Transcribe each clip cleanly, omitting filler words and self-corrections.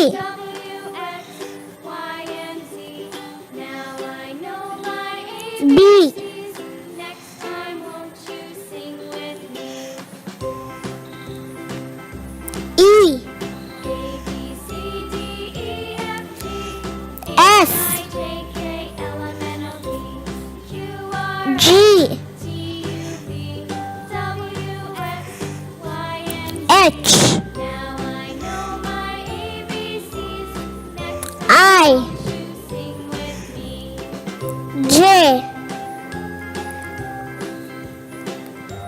B, B, Next time, won't you sing with me? E, A, B, C, D, E, F, G, F, I, J, K, L, M, N, O, P, Q, R, G, T, U, V, W, X, Y, and Z. H, Now I know my ABCs. Next time, I, won't you sing with me?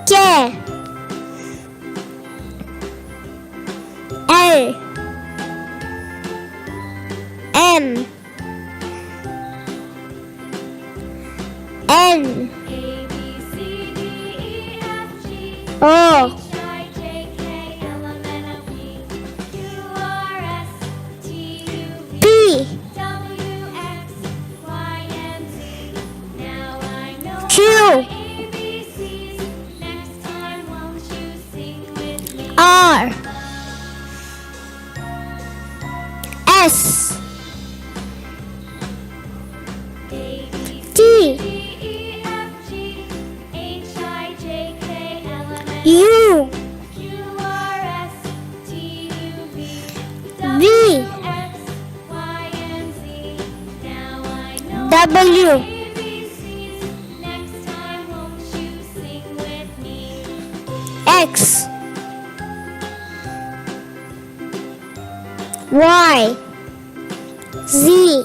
J, K, L, M, N, A, B, C, D, E, F, G, O, H, I, J, K, L, M, N, O, P, Q, R, S, T, U, V, P, W, X, Y, and Z. Now I know Q, my ABCs. Next time, won't you sing with me? R, S, A, B, C, T, D, E, F, G, H, I, J, K, L, M, N, U, Q, R, S, T, U, V, V, X, Y, and Z. Now I know W, my ABCs. Next time, won't you sing with me? X, Y, Z,